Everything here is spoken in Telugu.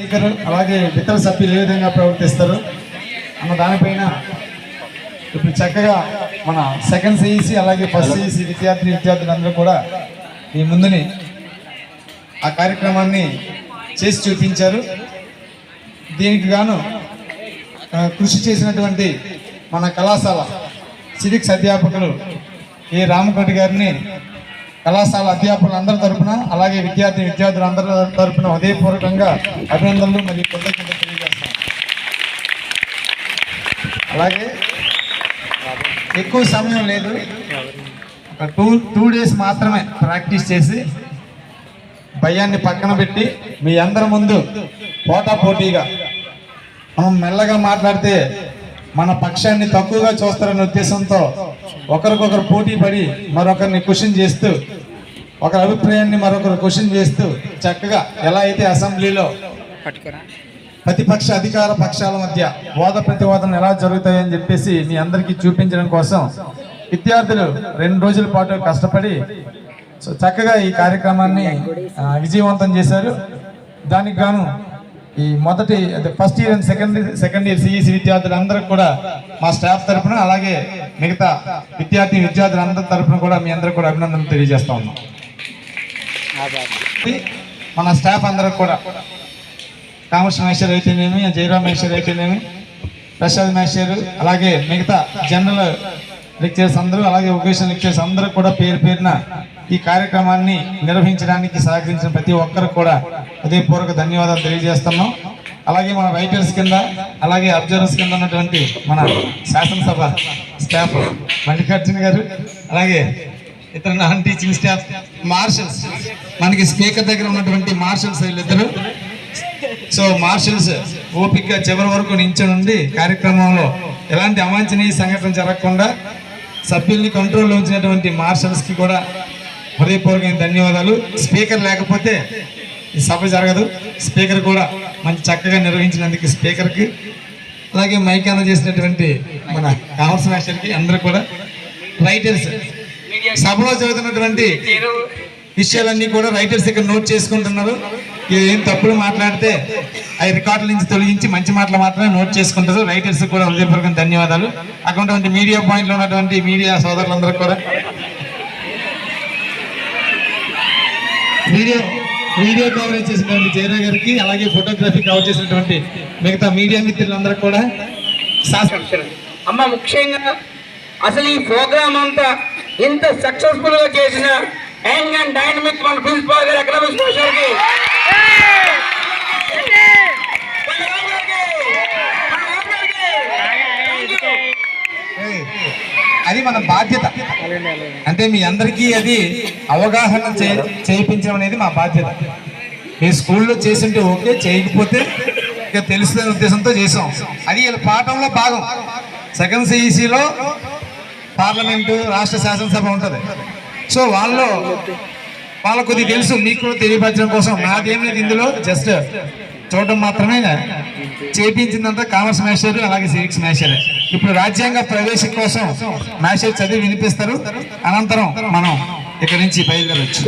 స్పీకర్ అలాగే ఇతర సభ్యులు ఏ విధంగా ప్రవర్తిస్తారు అన్న దానిపైన ఇప్పుడు చక్కగా మన సెకండ్ సిఈసి అలాగే ఫస్ట్ సిఈసి విద్యార్థులందరూ కూడా ఈ ముందుని ఆ కార్యక్రమాన్ని చేసి చూపించారు. దీనికి గాను కృషి చేసినటువంటి మన కళాశాల సివిక్స్ అధ్యాపకులు ఏ రామకోటి గారిని కళాశాల అధ్యాపకులందరి తరఫున అలాగే విద్యార్థులందరి తరఫున హృదయపూర్వకంగా అభినందనలు మరియు కృతజ్ఞతలు తెలియజేస్తాం. అలాగే ఎక్కువ సమయం లేదు, ఒక టూ డేస్ మాత్రమే ప్రాక్టీస్ చేసి భయాన్ని పక్కన పెట్టి మీ అందరి ముందు పోటాపోటీగా మనం మెల్లగా మాట్లాడితే మన పక్షాన్ని తక్కువగా చూస్తారనే ఉద్దేశంతో ఒకరికొకరు పోటీ పడి మరొకరిని క్వశ్చన్ చేస్తూ ఒకరి అభిప్రాయాన్ని మరొకరు క్వశ్చన్ చేస్తూ చక్కగా ఎలా అయితే అసెంబ్లీలో ప్రతిపక్ష అధికార పక్షాల మధ్య వాద ప్రతివాదనలు ఎలా జరుగుతాయని చెప్పేసి మీ అందరికీ చూపించడం కోసం విద్యార్థులు 2 రోజుల పాటు కష్టపడి చక్కగా ఈ కార్యక్రమాన్ని విజయవంతం చేశారు. దానికి గాను ఈ మొదటి first year and second year CEC విద్యార్థులందరికీ కూడా మా స్టాఫ్ తరఫున అలాగే మిగతా విద్యార్థులందరి తరఫున కూడా మీ అందరికి కూడా అభినందనలు తెలియజేస్తా ఉన్నాం. మన స్టాఫ్ అందరికి కూడా కామర్స్ మేస్టర్ అయితేనేమి, జయరామ్ మేస్టర్ అయితేనేమి, ప్రసాద్ మేస్టర్ అలాగే మిగతా జనరల్ లెక్చర్స్ అందరూ అలాగే వొకేషనల్ లెక్చర్స్ అందరూ కూడా పేరు పేరున ఈ కార్యక్రమాన్ని నిర్వహించడానికి సహకరించిన ప్రతి ఒక్కరికి కూడా హృదయపూర్వక ధన్యవాదాలు తెలియజేస్తున్నాం. అలాగే మన రైటర్స్ కింద అలాగే అబ్జర్వర్స్ కింద ఉన్నటువంటి మన శాసనసభ స్టాఫ్ మల్లికార్జున గారు అలాగే ఇతర నాన్ టీచింగ్ స్టాఫ్ మార్షల్స్, మనకి స్పీకర్ దగ్గర ఉన్నటువంటి మార్షల్స్ వీళ్ళిద్దరు. సో మార్షల్స్ ఓపికగా చివరి వరకు నించొని కార్యక్రమంలో ఎలాంటి అవాంఛనీయ సంఘటన జరగకుండా సభ్యుల్ని కంట్రోల్లో ఉంచినటువంటి మార్షల్స్కి కూడా హృదయపూర్వకమైన ధన్యవాదాలు. స్పీకర్ లేకపోతే ఈ సభ జరగదు. స్పీకర్ కూడా మంచి చక్కగా నిర్వహించినందుకు స్పీకర్కి అలాగే మైక్ అందజేసినటువంటి మన కామర్స్ మాస్టర్కి అందరూ కూడా రైటర్స్ సభలో జరుగుతున్నటువంటి విషయాలన్నీ కూడా రైటర్స్ ఇక్కడ నోట్ చేసుకుంటున్నారు. ఏం తప్పులు మాట్లాడితే అవి రికార్డుల నుంచి తొలగించి మంచి మాటలు మాత్రమే నోట్ చేసుకుంటారు. రైటర్స్ కూడా హృదయపూర్వక ధన్యవాదాలు. అటువంటి మీడియా పాయింట్లో ఉన్నటువంటి మీడియా సోదరులందరూ కూడా వీడియో కవరేజ్ చేసినటువంటి జయరామ్ గారికి అలాగే ఫోటోగ్రఫీ కవర్ చేసినటువంటి మిగతా మీడియా మిత్రులందరూ కూడా అమ్మ ముఖ్యంగా అసలు ఈ ప్రోగ్రామ్ అంతా ఇంత సక్సెస్ఫుల్ గా చేసిన యంగ్ అండ్ డైనమిక్ మన ప్రిన్సిపాల్ గారు ఎకనామిక్స్ మాస్టర్కి అది మన బాధ్యత. అంటే మీ అందరికీ అది అవగాహన చేయించడం అనేది మా బాధ్యత. మీ స్కూల్లో చేసింటే ఓకే, చేయకపోతే ఇక తెలుసుకునే ఉద్దేశంతో చేసాం. అది వీళ్ళ పాఠంలో భాగం. సెకండ్ సిఈసిలో పార్లమెంటు రాష్ట్ర శాసనసభ ఉంటుంది. సో వాళ్ళకు కొద్దిగా తెలుసు, మీకు కూడా తెలియపరచడం కోసం. నాదేం లేదు ఇందులో, జస్ట్ చూడడం మాత్రమే. చేపించిందంతా కామర్స్ మేస్టర్ అలాగే సివిక్స్ మేస్టర్. ఇప్పుడు రాజ్యాంగ ప్రవేశం కోసం మేస్టర్ చదివి వినిపిస్తారు. అనంతరం మనం ఇక్కడి నుంచి బయలుదేరవచ్చు.